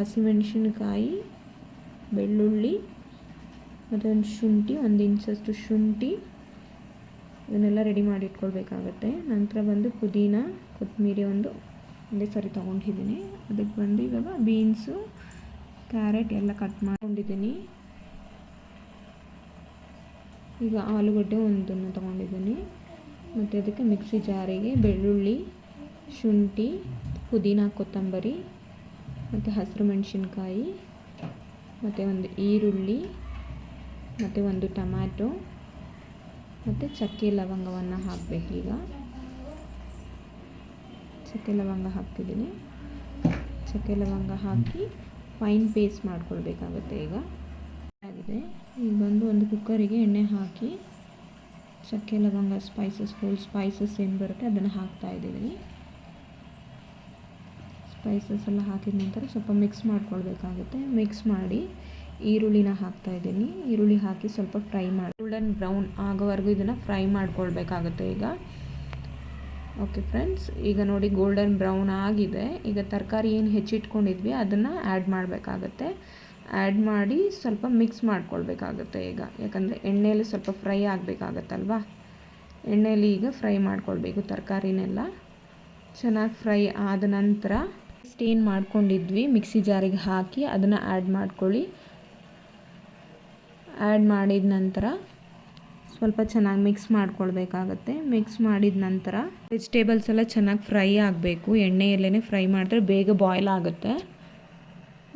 ಹಸಿಮೆಣಸಿನಕಾಯಿ, ಬೆಳ್ಳುಳ್ಳಿ ಮತ್ತು ಒಂದು ಶುಂಠಿ, 1 ಇಂಚಷ್ಟು ಶುಂಠಿ, ಇದನ್ನೆಲ್ಲ ರೆಡಿ ಮಾಡಿ ಇಟ್ಕೊಳ್ಬೇಕಾಗತ್ತೆ. ನಂತರ ಬಂದು ಪುದೀನ, ಕೊತ್ತಂಬರಿ ಒಂದೇ ಸರಿ ತೊಗೊಂಡಿದ್ದೀನಿ. ಅದಕ್ಕೆ ಬಂದು ಇವಾಗ ಬೀನ್ಸು, ಕ್ಯಾರೆಟ್ ಎಲ್ಲ ಕಟ್ ಮಾಡ್ಕೊಂಡಿದ್ದೀನಿ. ಈಗ ಆಲೂಗಡ್ಡೆ ಒಂದನ್ನು ತೊಗೊಂಡಿದ್ದೀನಿ. ಮತ್ತು ಅದಕ್ಕೆ ಮಿಕ್ಸಿ ಜಾರಿಗೆ ಬೆಳ್ಳುಳ್ಳಿ, ಶುಂಠಿ, ಪುದೀನ, ಕೊತ್ತಂಬರಿ ಮತ್ತು ಹಸಿರು ಮೆಣಸಿನ್ಕಾಯಿ ಮತ್ತು ಒಂದು ಈರುಳ್ಳಿ ಮತ್ತು ಒಂದು ಟೊಮ್ಯಾಟೊ ಮತ್ತು ಚಕ್ಕೆ ಲವಂಗವನ್ನು ಹಾಕಬೇಕೀಗ. ಚಕ್ಕೆ ಲವಂಗ ಹಾಕ್ತಿದ್ದೀನಿ. ಚಕ್ಕೆ ಲವಂಗ ಹಾಕಿ ಫೈನ್ ಪೇಸ್ಟ್ ಮಾಡ್ಕೊಳ್ಬೇಕಾಗುತ್ತೆ. ಈಗ ಆಗಿದೆ. ಈಗ ಬಂದು ಒಂದು ಕುಕ್ಕರಿಗೆ ಎಣ್ಣೆ ಹಾಕಿ ಚಕ್ಕೆ ಲವಂಗ ಹೋಲ್ ಸ್ಪೈಸಸ್ ಏನು ಬರುತ್ತೆ ಅದನ್ನು ಹಾಕ್ತಾಯಿದ್ದೀನಿ. ಸ್ಪೈಸಸ್ ಎಲ್ಲ ಹಾಕಿದ ನಂತರ ಸ್ವಲ್ಪ ಮಿಕ್ಸ್ ಮಾಡ್ಕೊಳ್ಬೇಕಾಗುತ್ತೆ. ಮಿಕ್ಸ್ ಮಾಡಿ ಈರುಳ್ಳಿನ ಹಾಕ್ತಾಯಿದ್ದೀನಿ. ಈರುಳ್ಳಿ ಹಾಕಿ ಸ್ವಲ್ಪ ಫ್ರೈ ಮಾಡಿ ಗೋಲ್ಡನ್ ಬ್ರೌನ್ ಆಗೋವರೆಗೂ ಇದನ್ನು ಫ್ರೈ ಮಾಡ್ಕೊಳ್ಬೇಕಾಗುತ್ತೆ. ಈಗ ಓಕೆ ಫ್ರೆಂಡ್ಸ್, ಈಗ ನೋಡಿ ಗೋಲ್ಡನ್ ಬ್ರೌನ್ ಆಗಿದೆ. ಈಗ ತರಕಾರಿ ಏನು ಹೆಚ್ಚಿಟ್ಕೊಂಡಿದ್ವಿ ಅದನ್ನು ಆ್ಯಡ್ ಮಾಡಬೇಕಾಗತ್ತೆ. ಆ್ಯಡ್ ಮಾಡಿ ಸ್ವಲ್ಪ ಮಿಕ್ಸ್ ಮಾಡ್ಕೊಳ್ಬೇಕಾಗತ್ತೆ ಈಗ, ಯಾಕಂದರೆ ಎಣ್ಣೆಯಲ್ಲಿ ಸ್ವಲ್ಪ ಫ್ರೈ ಆಗಬೇಕಾಗತ್ತಲ್ವ. ಎಣ್ಣೆಯಲ್ಲಿ ಈಗ ಫ್ರೈ ಮಾಡ್ಕೊಳ್ಬೇಕು ತರಕಾರಿನೆಲ್ಲ. ಚೆನ್ನಾಗಿ ಫ್ರೈ ಆದ ನಂತರ ಏನು ಮಾಡ್ಕೊಂಡಿದ್ವಿ ಮಿಕ್ಸಿ ಜಾರಿಗೆ ಹಾಕಿ ಅದನ್ನು ಆ್ಯಡ್ ಮಾಡ್ಕೊಳ್ಳಿ. ಆ್ಯಡ್ ಮಾಡಿದ ನಂತರ ಸ್ವಲ್ಪ ಚೆನ್ನಾಗಿ ಮಿಕ್ಸ್ ಮಾಡ್ಕೊಳ್ಬೇಕಾಗತ್ತೆ. ಮಿಕ್ಸ್ ಮಾಡಿದ ನಂತರ ವೆಜಿಟೇಬಲ್ಸ್ ಎಲ್ಲ ಚೆನ್ನಾಗಿ ಫ್ರೈ ಆಗಬೇಕು. ಎಣ್ಣೆಯಲ್ಲೇ ಫ್ರೈ ಮಾಡಿದ್ರೆ ಬೇಗ ಬಾಯ್ಲ್ ಆಗುತ್ತೆ.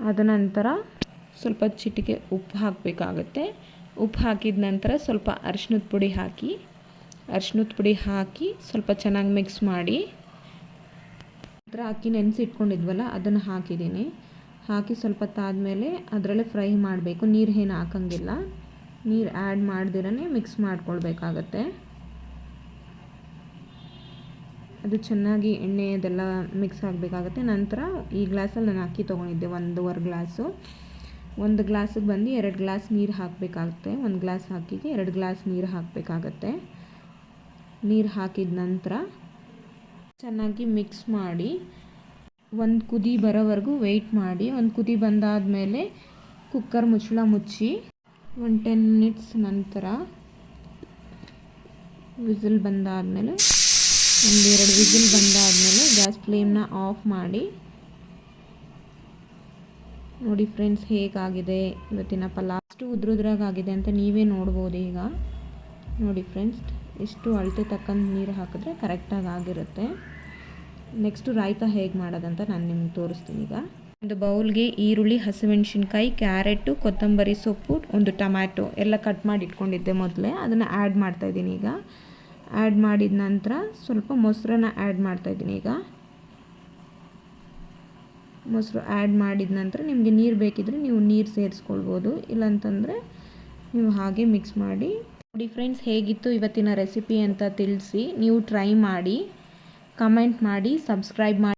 ಅದ ನಂತರ ಸ್ವಲ್ಪ ಚಿಟಿಕೆ ಉಪ್ಪು ಹಾಕಬೇಕಾಗತ್ತೆ. ಉಪ್ಪು ಹಾಕಿದ ನಂತರ ಸ್ವಲ್ಪ ಅರಿಶಿನದ ಪುಡಿ ಹಾಕಿ ಸ್ವಲ್ಪ ಚೆನ್ನಾಗಿ ಮಿಕ್ಸ್ ಮಾಡಿ ನಂತರ ಅಕ್ಕಿ ನೆನೆಸಿ ಇಟ್ಕೊಂಡಿದ್ವಲ್ಲ ಅದನ್ನು ಹಾಕಿದ್ದೀನಿ. ಹಾಕಿ ಸ್ವಲ್ಪ ತಾದ್ಮೇಲೆ ಅದರಲ್ಲೇ ಫ್ರೈ ಮಾಡಬೇಕು. ನೀರು ಏನು ಹಾಕಂಗಿಲ್ಲ. ನೀರು ಆ್ಯಡ್ ಮಾಡ್ದಿರೇ ಮಿಕ್ಸ್ ಮಾಡ್ಕೊಳ್ಬೇಕಾಗತ್ತೆ. ಅದು ಚೆನ್ನಾಗಿ ಎಣ್ಣೆದೆಲ್ಲ ಮಿಕ್ಸ್ ಆಗಬೇಕಾಗತ್ತೆ. ನಂತರ ಈ ಗ್ಲಾಸಲ್ಲಿ ನಾನು ಅಕ್ಕಿ ತೊಗೊಂಡಿದ್ದೆ 1.5 ಗ್ಲಾಸು. 1 ಗ್ಲಾಸಿಗೆ ಬಂದು 2 ಗ್ಲಾಸ್ ನೀರು ಹಾಕಬೇಕಾಗುತ್ತೆ. 1 ಗ್ಲಾಸ್ ಅಕ್ಕಿಗೆ 2 ಗ್ಲಾಸ್ ನೀರು ಹಾಕಬೇಕಾಗತ್ತೆ. ನೀರು ಹಾಕಿದ ನಂತರ ಚೆನ್ನಾಗಿ ಮಿಕ್ಸ್ ಮಾಡಿ ಒಂದು ಕುದಿ ಬರೋವರೆಗೂ ವೆಯ್ಟ್ ಮಾಡಿ. ಒಂದು ಕುದಿ ಬಂದಾದಮೇಲೆ ಕುಕ್ಕರ್ ಮುಚ್ಚಳ ಮುಚ್ಚಿ 10 ಮಿನಿಟ್ಸ್ ನಂತರ ವಿಸಿಲ್ ಬಂದಾದಮೇಲೆ 1-2 ವಿಸಿಲ್ ಬಂದಾದಮೇಲೆ ಗ್ಯಾಸ್ ಫ್ಲೇಮ್ನ ಆಫ್ ಮಾಡಿ. ನೋಡಿ ಫ್ರೆಂಡ್ಸ್ ಹೇಗಾಗಿದೆ ಇವತ್ತಿನ ಪಲಾವ್. ಅಷ್ಟು ಉದ್ರುದ್ರಾಗಿದೆ ಅಂತ ನೀವೇ ನೋಡ್ಬೋದು. ಈಗ ನೋಡಿ ಫ್ರೆಂಡ್ಸ್, ಎಷ್ಟು ಅಳತೆ ತಕ್ಕಂಥ ನೀರು ಹಾಕಿದ್ರೆ ಕರೆಕ್ಟಾಗಿ ಆಗಿರುತ್ತೆ. ನೆಕ್ಸ್ಟು ರಾಯ್ತ ಹೇಗೆ ಮಾಡೋದಂತ ನಾನು ನಿಮ್ಗೆ ತೋರಿಸ್ತೀನಿ. ಈಗ ಒಂದು ಬೌಲ್ಗೆ ಈರುಳ್ಳಿ, ಹಸಿಮೆಣಸಿನ್ಕಾಯಿ, ಕ್ಯಾರೆಟು, ಕೊತ್ತಂಬರಿ ಸೊಪ್ಪು, ಒಂದು ಟೊಮ್ಯಾಟೊ ಎಲ್ಲ ಕಟ್ ಮಾಡಿ ಇಟ್ಕೊಂಡಿದ್ದೆ ಮೊದಲೇ. ಅದನ್ನು ಆ್ಯಡ್ ಮಾಡ್ತಾಯಿದ್ದೀನಿ. ಈಗ ಆ್ಯಡ್ ಮಾಡಿದ ನಂತರ ಸ್ವಲ್ಪ ಮೊಸರನ್ನ ಆ್ಯಡ್ ಮಾಡ್ತಾಯಿದ್ದೀನಿ. ಈಗ ಮೊಸರು ಆ್ಯಡ್ ಮಾಡಿದ ನಂತರ ನಿಮಗೆ ನೀರು ಬೇಕಿದ್ದರೆ ನೀವು ನೀರು ಸೇರಿಸ್ಕೊಳ್ಬೋದು. ಇಲ್ಲಾಂತಂದರೆ ನೀವು ಹಾಗೆ ಮಿಕ್ಸ್ ಮಾಡಿ. ನೋಡಿ ಫ್ರೆಂಡ್ಸ್, ಹೇಗಿತ್ತು ಇವತ್ತಿನ ರೆಸಿಪಿ ಅಂತ ತಿಳಿಸಿ. ನೀವು ಟ್ರೈ ಮಾಡಿ, ಕಮೆಂಟ್ ಮಾಡಿ, ಸಬ್ಸ್ಕ್ರೈಬ್ ಮಾಡಿ.